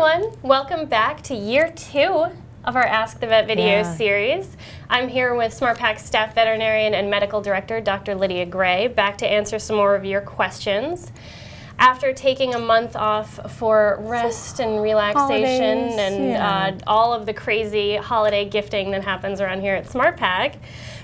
everyone. Welcome back to year 2 of our Ask the Vet video series. I'm here with SmartPak staff veterinarian and medical director, Dr. Lydia Gray, back to answer some more of your questions. After taking a month off for rest and relaxation and all of the crazy holiday gifting that happens around here at SmartPak,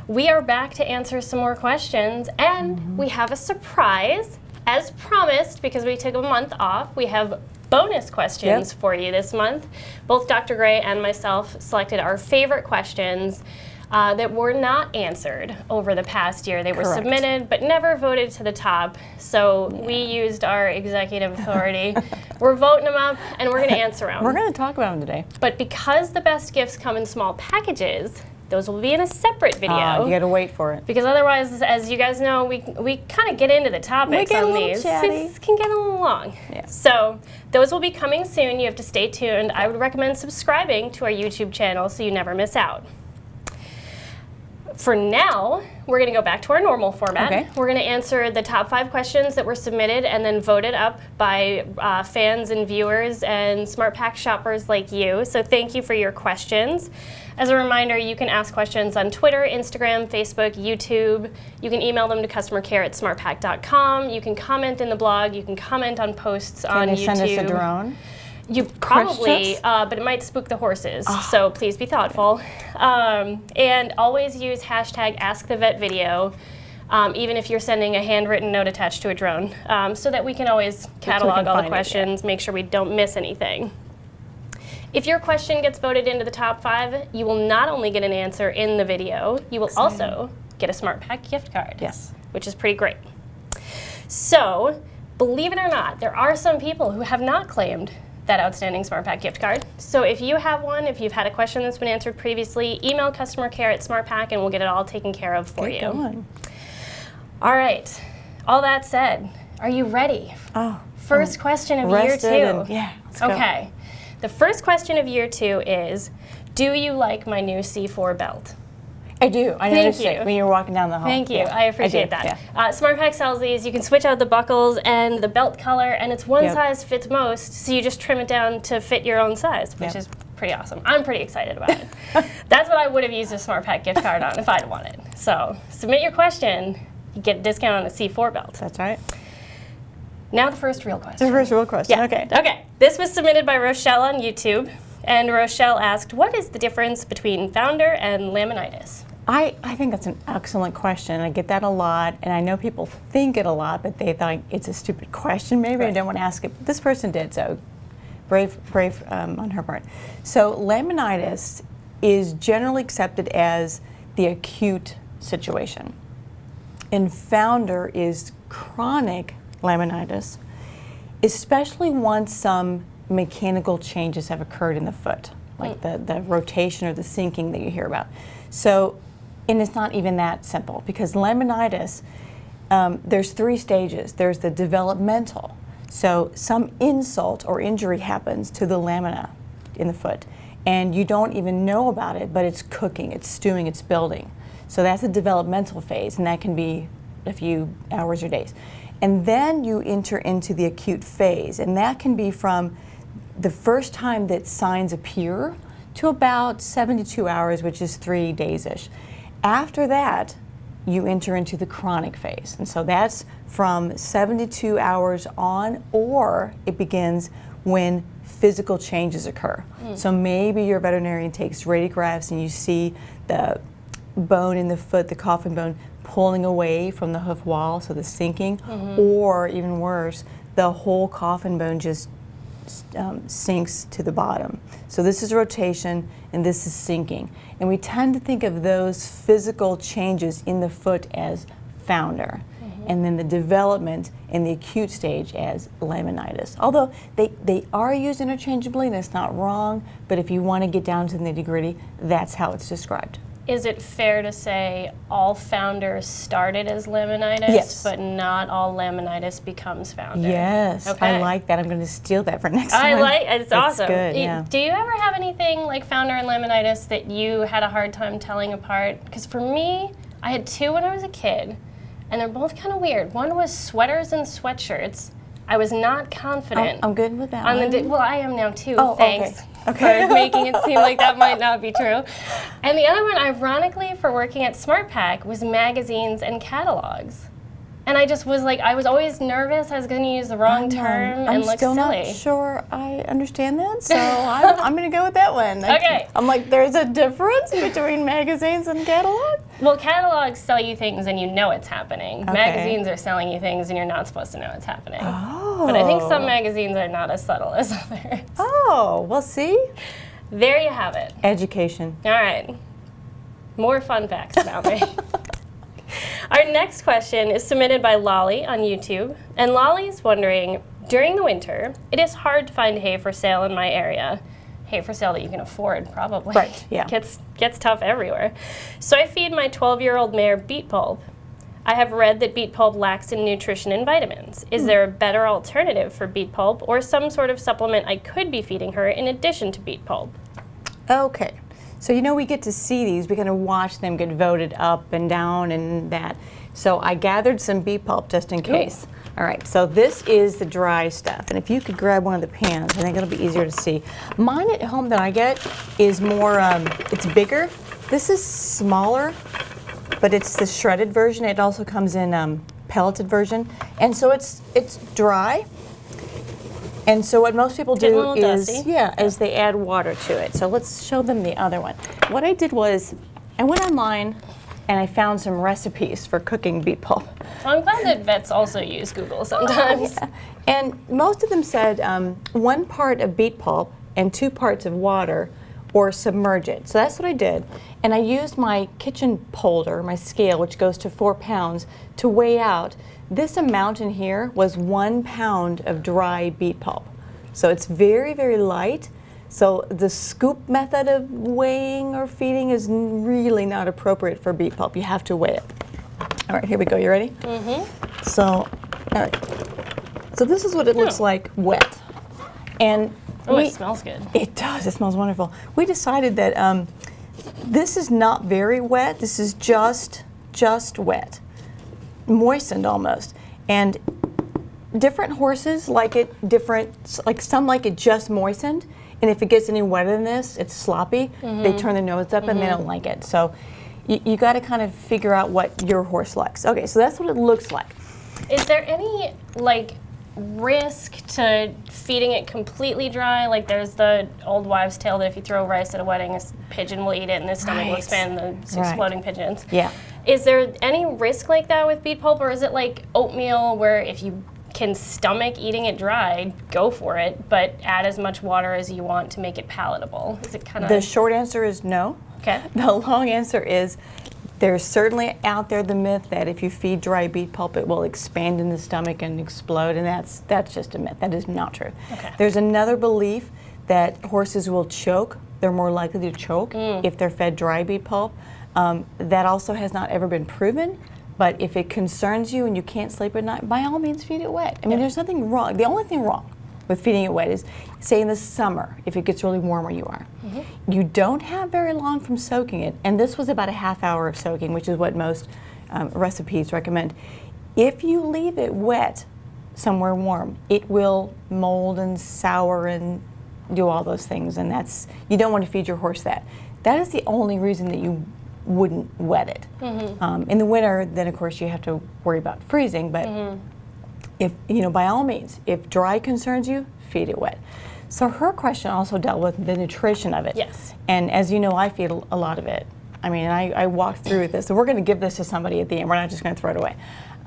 we are back to answer some more questions, and we have a surprise. As promised, because we took a month off, we have bonus questions for you this month. Both Dr. Gray and myself selected our favorite questions that were not answered over the past year. They were submitted but never voted to the top, so we used our executive authority. We're voting them up and we're going to answer them. We're going to talk about them today. But because the best gifts come in small packages, those will be in a separate video. You got to wait for it. Because otherwise, as you guys know, we kind of get into the topics on these. This can get a little long. Yeah. So those will be coming soon. You have to stay tuned. I would recommend subscribing to our YouTube channel so you never miss out. For now, we're going to go back to our normal format. Okay. We're going to answer the top 5 questions that were submitted and then voted up by fans and viewers and SmartPak shoppers like you. So thank you for your questions. As a reminder, you can ask questions on Twitter, Instagram, Facebook, YouTube. You can email them to customercare@smartpak.com. You can comment in the blog. You can comment on posts on YouTube. Can they send us a drone? You probably, but it might spook the horses, so please be thoughtful. And always use hashtag #AskTheVetVideo, even if you're sending a handwritten note attached to a drone, so that we can always catalog all the questions, make sure we don't miss anything. If your question gets voted into the top 5, you will not only get an answer in the video, you will also get a SmartPak gift card. Yes. Which is pretty great. So, believe it or not, there are some people who have not claimed that outstanding SmartPak gift card. So if you have one, if you've had a question that's been answered previously, email customercare@smartpak and we'll get it all taken care of for you. Going. All right. All that said, are you ready? First question of year 2. Let's go. Okay. The first question of year 2 is, do you like my new C4 belt? I do. I noticed it when you were walking down the hall. Thank you. I appreciate that. SmartPak sells these. You can switch out the buckles and the belt color, and it's one size fits most, so you just trim it down to fit your own size, which is pretty awesome. I'm pretty excited about it. That's what I would have used a SmartPak gift card on if I'd wanted. So submit your question. You get a discount on a C4 belt. That's right. Now the first real question. The first real question. Okay. This was submitted by Rochelle on YouTube, and Rochelle asked, what is the difference between founder and laminitis? I think that's an excellent question. I get that a lot, and I know people think it a lot, but they think it's a stupid question. Maybe I don't want to ask it. But this person did, so brave on her part. So laminitis is generally accepted as the acute situation, and founder is chronic laminitis, especially once some mechanical changes have occurred in the foot, like the rotation or the sinking that you hear about. So. And it's not even that simple, because laminitis, there's 3 stages. There's the developmental. So some insult or injury happens to the lamina in the foot, and you don't even know about it, but it's cooking, it's stewing, it's building. So that's the developmental phase, and that can be a few hours or days. And then you enter into the acute phase, and that can be from the first time that signs appear to about 72 hours, which is 3 days-ish. After that, you enter into the chronic phase. And so that's from 72 hours on, or it begins when physical changes occur. So maybe your veterinarian takes radiographs and you see the bone in the foot, the coffin bone, pulling away from the hoof wall, so the sinking, or even worse, the whole coffin bone just sinks to the bottom. So this is rotation and this is sinking. And we tend to think of those physical changes in the foot as founder, and then the development in the acute stage as laminitis. Although they are used interchangeably, and it's not wrong, but if you want to get down to the nitty-gritty, that's how it's described. Is it fair to say all founders started as laminitis, but not all laminitis becomes founder? Yes, I like that. I'm going to steal that for next time. It's awesome. Good, yeah. Do you ever have anything like founder and laminitis that you had a hard time telling apart? Because for me, I had 2 when I was a kid, and they're both kind of weird. One was sweaters and sweatshirts. I was not confident. I'm good with that on one. well, I am now too. Oh, thanks okay. for making it seem like that might not be true. And the other one, ironically, for working at SmartPak, was magazines and catalogs. And I just was like, I was always nervous I was going to use the wrong term and look still silly. not sure I understand that, so I'm going to go with that one. Okay. I'm like, there's a difference between magazines and catalogs? Well, catalogs sell you things and you know it's happening. Okay. Magazines are selling you things and you're not supposed to know it's happening. Oh. But I think some magazines are not as subtle as others. Oh, well, see? There you have it. Education. All right. More fun facts about me. Our next question is submitted by Lolly on YouTube. And Lolly's wondering, during the winter, it is hard to find hay for sale in my area. Hay for sale that you can afford, probably. Right, yeah. Gets tough everywhere. So I feed my 12-year-old mare beet pulp. I have read that beet pulp lacks in nutrition and vitamins. Is there a better alternative for beet pulp or some sort of supplement I could be feeding her in addition to beet pulp? Okay. So we get to see these. We kind of watch them get voted up and down and that. So I gathered some beet pulp just in case. Ooh. All right, so this is the dry stuff. And if you could grab one of the pans, I think it'll be easier to see. Mine at home that I get is more, it's bigger. This is smaller, but it's the shredded version. It also comes in pelleted version. And so it's dry. And so what most people do is they add water to it. So let's show them the other one. What I did was I went online and I found some recipes for cooking beet pulp. Well, I'm glad that vets also use Google sometimes. Yeah. And most of them said 1 part of beet pulp and 2 parts of water or submerge it. So that's what I did. And I used my kitchen polder, my scale, which goes to 4 pounds, to weigh out. This amount in here was 1 pound of dry beet pulp. So it's very, very light. So the scoop method of weighing or feeding is really not appropriate for beet pulp. You have to weigh it. All right, here we go. You ready? Mm-hmm. So, all right. So this is what it looks like wet. And it smells good. It does. It smells wonderful. We decided that this is not very wet. This is just wet. Moistened almost. And different horses like it like some like it just moistened, and if it gets any wetter than this, it's sloppy. Mm-hmm. They turn their nose up and they don't like it. So you got to kind of figure out what your horse likes. Okay, so that's what it looks like. Is there any risk to feeding it completely dry? Like there's the old wives' tale that if you throw rice at a wedding, a pigeon will eat it and the stomach will expand, the exploding pigeons. Yeah. Is there any risk like that with beet pulp, or is it like oatmeal where if you can stomach eating it dry, go for it, but add as much water as you want to make it palatable? Is it kind of... The short answer is no. Okay. The long answer is there's certainly out there the myth that if you feed dry beet pulp, it will expand in the stomach and explode, and that's just a myth. That is not true. Okay. There's another belief that horses will choke. They're more likely to choke if they're fed dry beet pulp. That also has not ever been proven, but if it concerns you and you can't sleep at night, by all means feed it wet. I mean, there's nothing wrong. The only thing wrong with feeding it wet is, say in the summer, if it gets really warm where you are. Mm-hmm. You don't have very long from soaking it, and this was about a half hour of soaking, which is what most recipes recommend. If you leave it wet somewhere warm, it will mold and sour and do all those things, and you don't want to feed your horse that. That is the only reason that you wouldn't wet it. Mm-hmm. In the winter, then of course you have to worry about freezing, but if, by all means, if dry concerns you, feed it wet. So her question also dealt with the nutrition of it. Yes. And as you know, I feed a lot of it. I mean, I walked through this, so we're going to give this to somebody at the end. We're not just going to throw it away.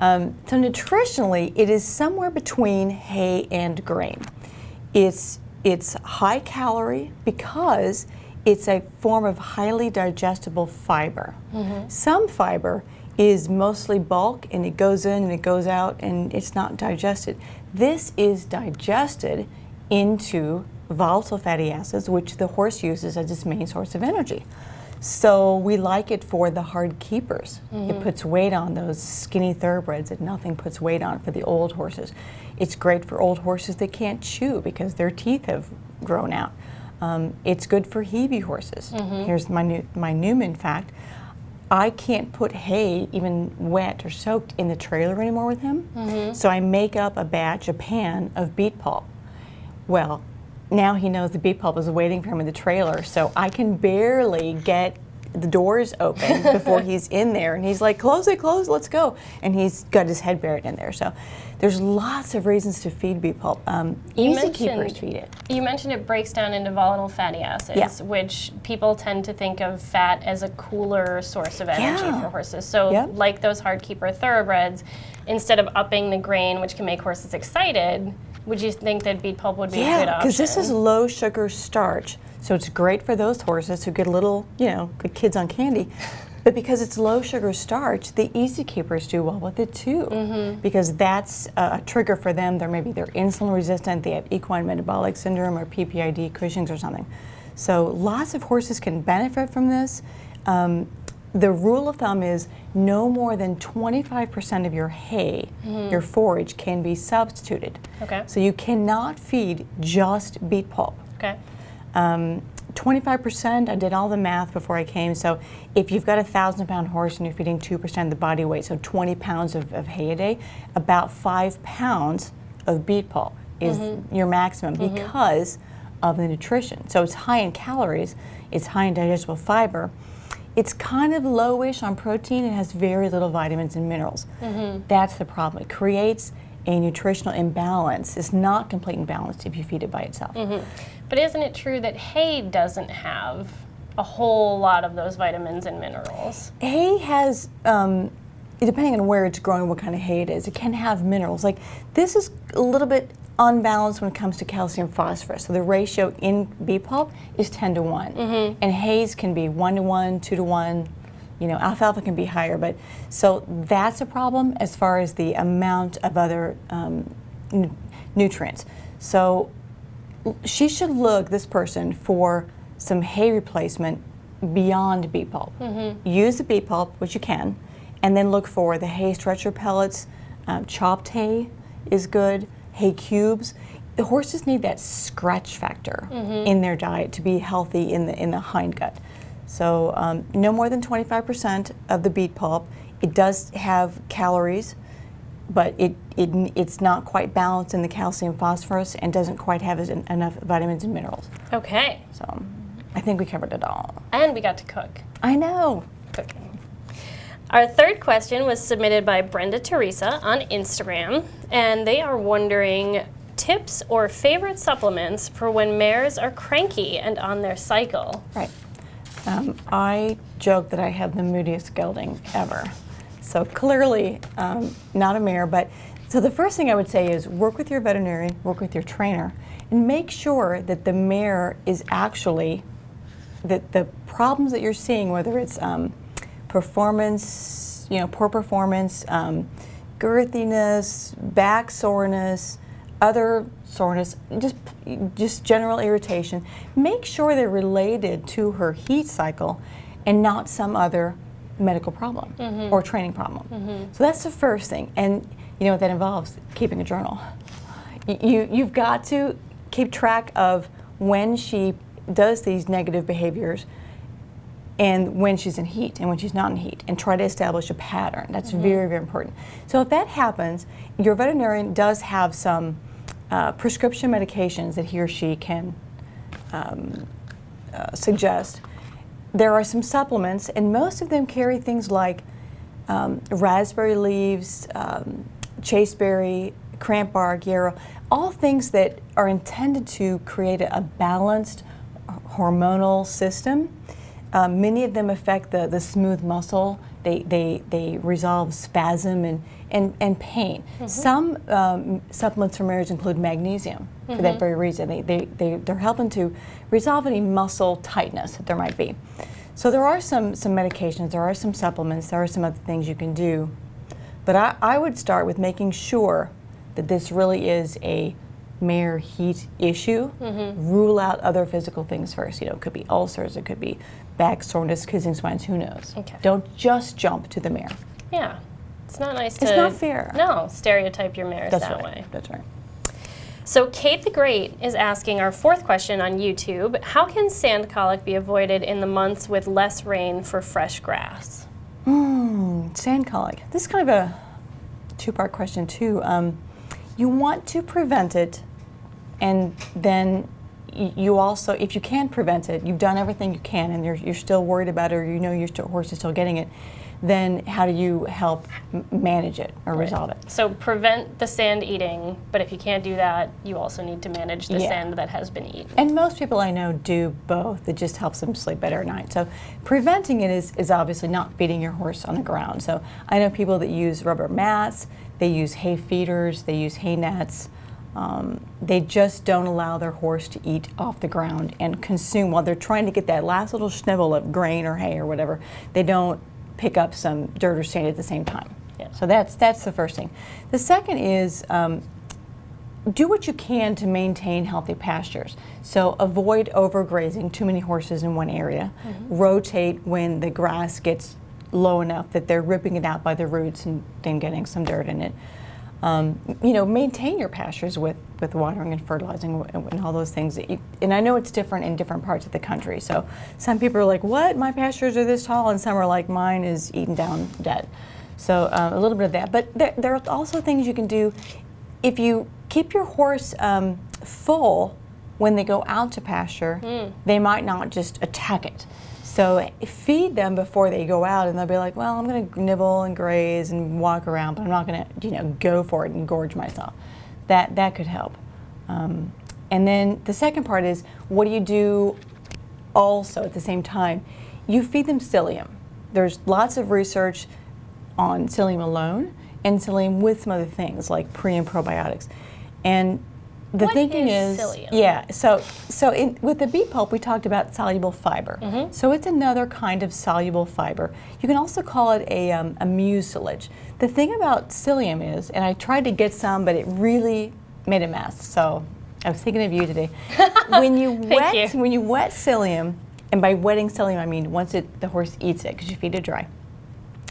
So nutritionally, it is somewhere between hay and grain. It's high calorie because it's a form of highly digestible fiber. Mm-hmm. Some fiber is mostly bulk, and it goes in and it goes out, and it's not digested. This is digested into volatile fatty acids, which the horse uses as its main source of energy. So we like it for the hard keepers. Mm-hmm. It puts weight on those skinny thoroughbreds that nothing puts weight on for the old horses. It's great for old horses that can't chew because their teeth have grown out. It's good for Hebe horses. Mm-hmm. Here's my Newman fact. I can't put hay, even wet or soaked, in the trailer anymore with him. So I make up a pan of beet pulp. Well, now he knows the beet pulp is waiting for him in the trailer, so I can barely get the doors open before he's in there, and he's like, close it, let's go. And he's got his head buried in there. So there's lots of reasons to feed beet pulp. Easy keepers feed it. You mentioned it breaks down into volatile fatty acids, which people tend to think of fat as a cooler source of energy for horses. So like those hard keeper thoroughbreds, instead of upping the grain, which can make horses excited, would you think that beet pulp would be a good option? Because this is low sugar starch. So it's great for those horses who get a little, good kids on candy. But because it's low sugar starch, the easy keepers do well with it too. Because that's a trigger for them. They're insulin resistant, they have equine metabolic syndrome or PPID, Cushing's or something. So lots of horses can benefit from this. The rule of thumb is no more than 25% of your hay, your forage, can be substituted. So you cannot feed just beet pulp. 25%, I did all the math before I came, so if you've got a 1,000-pound horse and you're feeding 2% of the body weight, so 20 pounds of hay a day, about 5 pounds of beet pulp is your maximum because of the nutrition. So it's high in calories, it's high in digestible fiber, it's kind of lowish on protein, it has very little vitamins and minerals. That's the problem. It creates a nutritional imbalance. It's not complete and balanced if you feed it by itself. But isn't it true that hay doesn't have a whole lot of those vitamins and minerals? Hay has, depending on where it's growing, what kind of hay it is, it can have minerals. Like this is a little bit unbalanced when it comes to calcium phosphorus. So the ratio in beet pulp is 10 to 1. And hays can be 1 to 1, 2 to 1. Alfalfa can be higher, but so that's a problem as far as the amount of other nutrients. So she should look, this person, for some hay replacement beyond beet pulp. Use the beet pulp, which you can, and then look for the hay stretcher pellets. Chopped hay is good. Hay cubes. The horses need that scratch factor in their diet to be healthy in the hindgut. So no more than 25% of the beet pulp. It does have calories, but it's not quite balanced in the calcium phosphorus and doesn't quite have enough vitamins and minerals. Okay. So I think we covered it all. And we got to cook. I know. Cooking. Our third question was submitted by Brenda Teresa on Instagram, and they are wondering tips or favorite supplements for when mares are cranky and on their cycle. Right. I joke that I have the moodiest gelding ever. So clearly not a mare, but so the first thing I would say is work with your veterinarian, work with your trainer, and make sure that the mare is actually, that the problems that you're seeing, whether it's performance, poor performance, girthiness, back soreness, other soreness, just general irritation, make sure they're related to her heat cycle and not some other medical problem or training problem. So that's the first thing. And you know what that involves? Keeping a journal. You've got to keep track of when she does these negative behaviors and when she's in heat and when she's not in heat, and try to establish a pattern. That's very, very important. So if that happens, your veterinarian does have some prescription medications that he or she can suggest. There are some supplements, and most of them carry things like raspberry leaves, chaseberry, cramp bark, yarrow, all things that are intended to create a balanced hormonal system. Many of them affect the smooth muscle. They resolve spasm and pain. Some supplements for mares include magnesium for that very reason. They're helping to resolve any muscle tightness that there might be. So there are some medications, there are some supplements, there are some other things you can do. But I would start with making sure that this really is a mare heat issue. Rule out other physical things first. It could be ulcers, it could be back soreness, kissing spines, who knows. Okay. Don't just jump to the mare. Yeah. It's not nice to... It's not fair. No, stereotype your mares That's that right. way. That's right. So Kate the Great is asking our fourth question on YouTube, how can sand colic be avoided in the months with less rain for fresh grass? Sand colic. This is kind of a two-part question too. You want to prevent it, and then you also, if you can prevent it, you've done everything you can, and you're still worried about it, or you know your horse is still getting it. Then how do you help manage it or resolve it? So prevent the sand eating, but if you can't do that, you also need to manage the sand that has been eaten. And most people I know do both. It just helps them sleep better at night. So preventing it is obviously not feeding your horse on the ground. So I know people that use rubber mats, they use hay feeders, they use hay nets. They just don't allow their horse to eat off the ground and consume while they're trying to get that last little snibble of grain or hay or whatever. They don't pick up some dirt or sand at the same time. Yeah. So that's the first thing. The second is do what you can to maintain healthy pastures. So avoid overgrazing too many horses in one area. Rotate when the grass gets low enough that they're ripping it out by the roots and then getting some dirt in it. Maintain your pastures with watering and fertilizing and all those things. And I know it's different in different parts of the country. So some people are like, what? My pastures are this tall, and some are like, mine is eaten down dead. So a little bit of that. But there are also things you can do if you keep your horse full when they go out to pasture. They might not just attack it. So feed them before they go out, and they'll be like, well, I'm going to nibble and graze and walk around, but I'm not going to, go for it and gorge myself. That could help. And then the second part is, what do you do also at the same time? You feed them psyllium. There's lots of research on psyllium alone and psyllium with some other things like pre and probiotics. And the thinking is psyllium? Yeah, so with the beet pulp we talked about soluble fiber. So it's another kind of soluble fiber. You can also call it a mucilage. The thing about psyllium is, and I tried to get some, but it really made a mess. So I was thinking of you today. When you wet psyllium, and by wetting psyllium I mean once the horse eats it, because you feed it dry,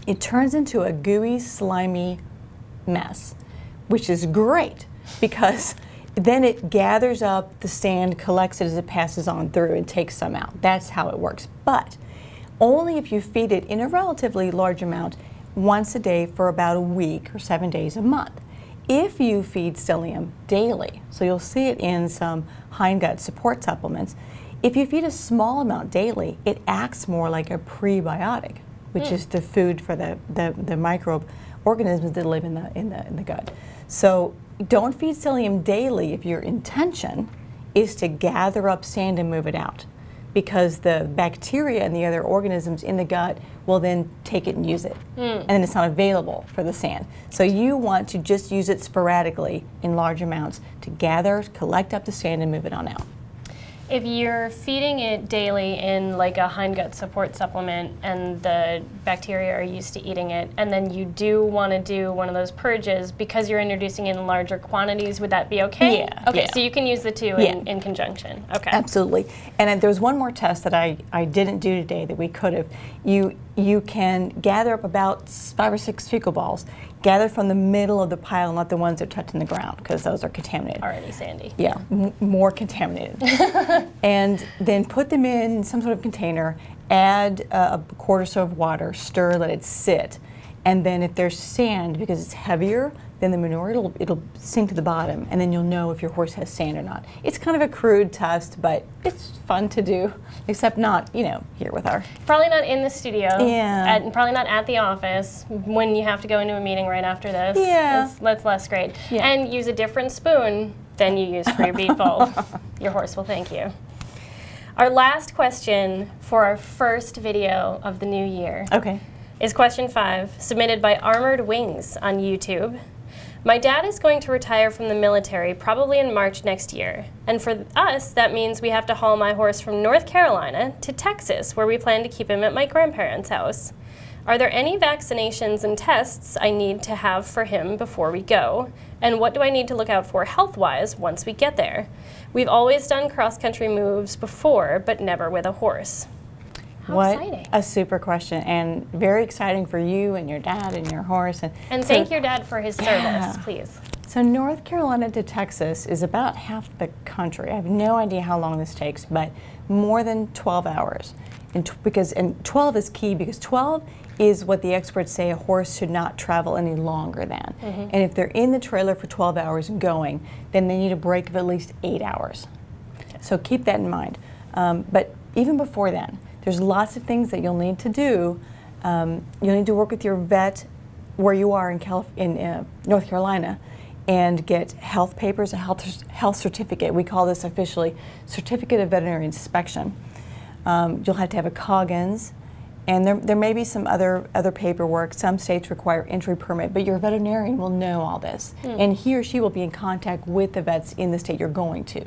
it turns into a gooey, slimy mess, which is great because then it gathers up the sand, collects it as it passes on through, and takes some out. That's how it works. But only if you feed it in a relatively large amount once a day for about a week or 7 days a month. If you feed psyllium daily, so you'll see it in some hindgut support supplements, if you feed a small amount daily, it acts more like a prebiotic, which is the food for the microorganisms that live in the gut. So don't feed psyllium daily if your intention is to gather up sand and move it out, because the bacteria and the other organisms in the gut will then take it and use it, and then it's not available for the sand. So you want to just use it sporadically in large amounts to gather, collect up the sand, and move it on out. If you're feeding it daily in like a hindgut support supplement and the bacteria are used to eating it, and then you do want to do one of those purges because you're introducing it in larger quantities, would that be okay? Yeah. Okay, yeah. so you can use the two in conjunction. Okay. Absolutely. And there's one more test that I didn't do today that we could have. You can gather up about 5 or 6 fecal balls, gather from the middle of the pile, not the ones that are touching the ground, because those are contaminated. Already sandy. Yeah, more contaminated. And then put them in some sort of container, add a quart or so of water, stir, let it sit. And then if there's sand, because it's heavier than the manure, it'll sink to the bottom, and then you'll know if your horse has sand or not. It's kind of a crude test, but it's fun to do, except not, here with our... Probably not in the studio. Yeah. And probably not at the office when you have to go into a meeting right after this. Yeah. That's less great. Yeah. And use a different spoon than you use for your beet pulp. Your horse will thank you. Our last question for our first video of the new year Okay. is question 5, submitted by Armored Wings on YouTube. My dad is going to retire from the military probably in March next year, and for us that means we have to haul my horse from North Carolina to Texas, where we plan to keep him at my grandparents' house. Are there any vaccinations and tests I need to have for him before we go? And what do I need to look out for health-wise once we get there? We've always done cross-country moves before, but never with a horse. How exciting. A super question, and very exciting for you and your dad and your horse. And thank your dad for his service, please. So North Carolina to Texas is about half the country. I have no idea how long this takes, but more than 12 hours. And 12 is key because 12 is what the experts say a horse should not travel any longer than. And if they're in the trailer for 12 hours and going, then they need a break of at least 8 hours. So keep that in mind. But even before then, there's lots of things that you'll need to do. You'll need to work with your vet where you are in North Carolina and get health papers, a health certificate. We call this officially Certificate of Veterinary Inspection. You'll have to have a Coggins, and there may be some other paperwork. Some states require entry permit, but your veterinarian will know all this, and he or she will be in contact with the vets in the state you're going to.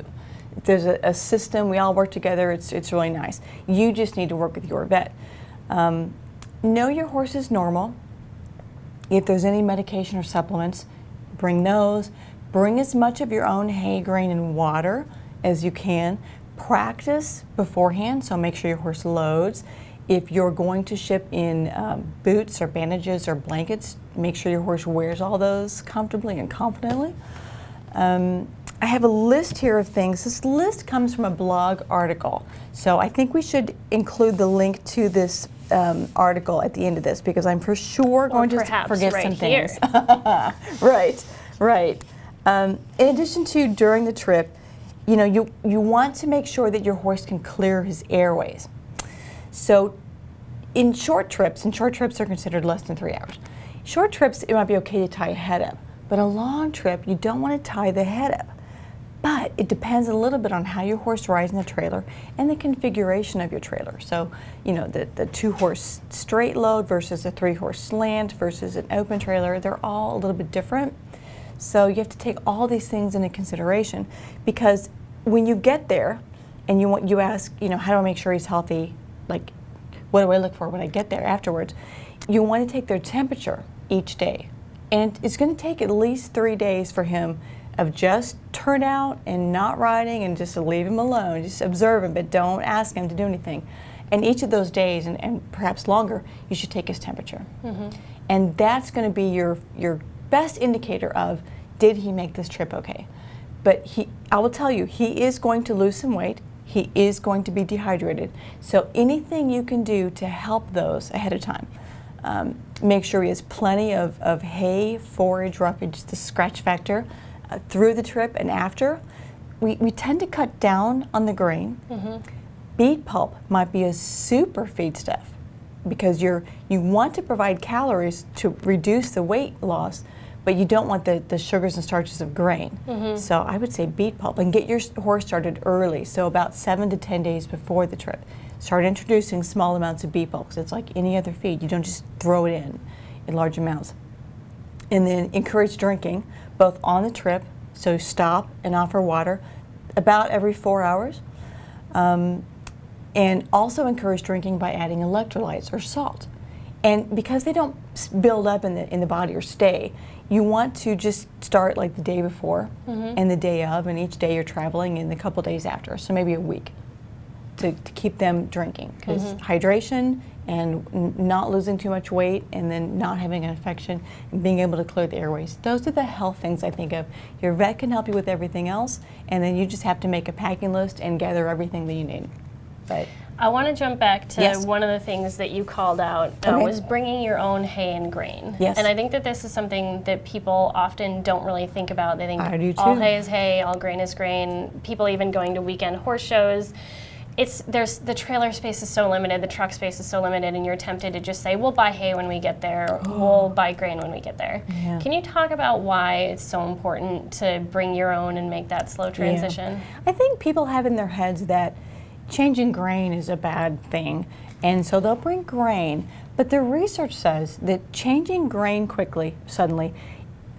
There's a system. We all work together. It's really nice. You just need to work with your vet. Know your horse is normal. If there's any medication or supplements, bring those. Bring as much of your own hay, grain, and water as you can. Practice beforehand, so make sure your horse loads. If you're going to ship in boots or bandages or blankets, make sure your horse wears all those comfortably and confidently. I have a list here of things. This list comes from a blog article, so I think we should include the link to this article at the end of this because I'm for sure going to forget some things. Right. In addition to during the trip, you want to make sure that your horse can clear his airways. So in short trips are considered less than 3 hours. Short trips, it might be okay to tie a head up, but a long trip, you don't want to tie the head up. But it depends a little bit on how your horse rides in the trailer and the configuration of your trailer. So, the 2-horse straight load versus a 3-horse slant versus an open trailer, they're all a little bit different. So you have to take all these things into consideration because when you get there and you ask, how do I make sure he's healthy? Like, what do I look for when I get there afterwards? You want to take their temperature each day. And it's going to take at least 3 days for him of just turn out and not riding and just leave him alone. Just observe him, but don't ask him to do anything. And each of those days, and perhaps longer, you should take his temperature. And that's going to be your best indicator of, did he make this trip okay? But I will tell you, he is going to lose some weight. He is going to be dehydrated. So anything you can do to help those ahead of time. Make sure he has plenty of hay, forage, roughage, the scratch factor through the trip and after. We tend to cut down on the grain. Beet pulp might be a super feed stuff because you want to provide calories to reduce the weight loss, but you don't want the sugars and starches of grain. So I would say beet pulp, and get your horse started early, so about 7 to 10 days before the trip. Start introducing small amounts of beet pulp because it's like any other feed. You don't just throw it in large amounts. And then encourage drinking, both on the trip, so stop and offer water about every 4 hours. And also encourage drinking by adding electrolytes or salt. And because they don't build up in the body or stay, you want to just start like the day before and the day of, and each day you're traveling and the couple days after, so maybe a week to keep them drinking. Because hydration and not losing too much weight and then not having an infection and being able to clear the airways, those are the health things I think of. Your vet can help you with everything else, and then you just have to make a packing list and gather everything that you need. But I want to jump back to one of the things that you called out was bringing your own hay and grain. Yes. And I think that this is something that people often don't really think about. They think I do too. All hay is hay, all grain is grain. People even going to weekend horse shows. The trailer space is so limited, the truck space is so limited, and you're tempted to just say, we'll buy hay when we get there, we'll buy grain when we get there. Yeah. Can you talk about why it's so important to bring your own and make that slow transition? Yeah. I think people have in their heads that changing grain is a bad thing, and so they'll bring grain, but the research says that changing grain suddenly,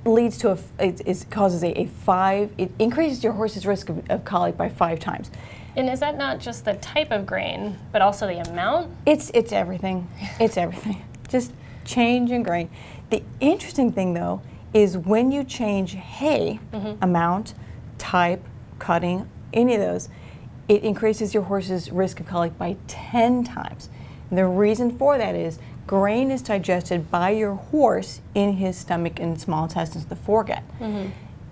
leads to it increases your horse's risk of colic by 5 times. And is that not just the type of grain, but also the amount? It's everything. It's everything. Just change in grain. The interesting thing, though, is when you change hay, amount, type, cutting, any of those, it increases your horse's risk of colic by 10 times. And the reason for that is grain is digested by your horse in his stomach and small intestines, the foregut.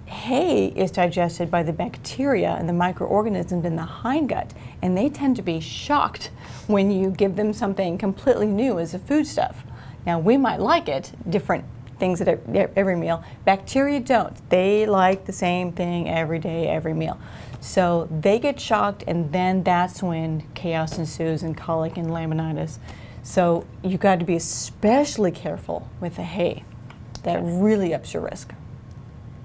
Hay is digested by the bacteria and the microorganisms in the hindgut, and they tend to be shocked when you give them something completely new as a foodstuff. Now, we might like it, different things at every meal. Bacteria don't. They like the same thing every day, every meal. So they get shocked, and then that's when chaos ensues and colic and laminitis. So you've got to be especially careful with the hay. That really ups your risk.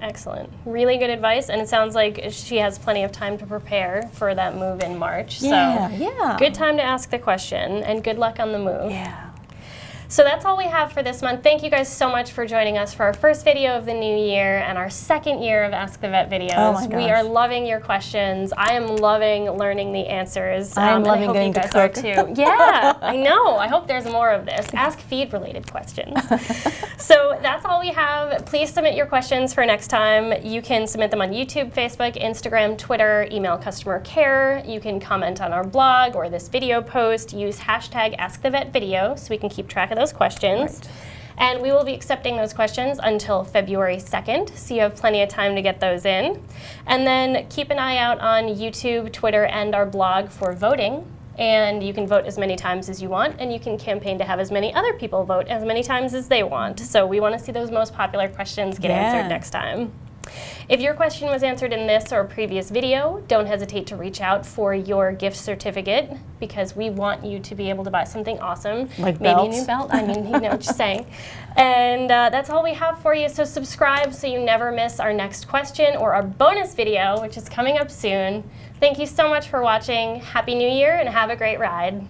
Excellent. Really good advice, and it sounds like she has plenty of time to prepare for that move in March. Yeah. Good time to ask the question, and good luck on the move. Yeah. So that's all we have for this month. Thank you guys so much for joining us for our first video of the new year and our second year of Ask the Vet videos. Oh my gosh. We are loving your questions. I am loving learning the answers. I'm loving and I hope getting you to guys are cook. too. Yeah, I know. I hope there's more of this. Ask feed related questions. So that's all we have. Please submit your questions for next time. You can submit them on YouTube, Facebook, Instagram, Twitter, email customer care. You can comment on our blog or this video post. Use hashtag AskTheVetVideo so we can keep track of those questions. Right. And we will be accepting those questions until February 2nd, so you have plenty of time to get those in. And then keep an eye out on YouTube, Twitter, and our blog for voting. And you can vote as many times as you want, and you can campaign to have as many other people vote as many times as they want. So we want to see those most popular questions get answered next time. If your question was answered in this or a previous video, don't hesitate to reach out for your gift certificate, because we want you to be able to buy something awesome. Like maybe belts. a new belt. I mean, you know what you're saying. And that's all we have for you. So subscribe so you never miss our next question or our bonus video, which is coming up soon. Thank you so much for watching. Happy New Year and have a great ride.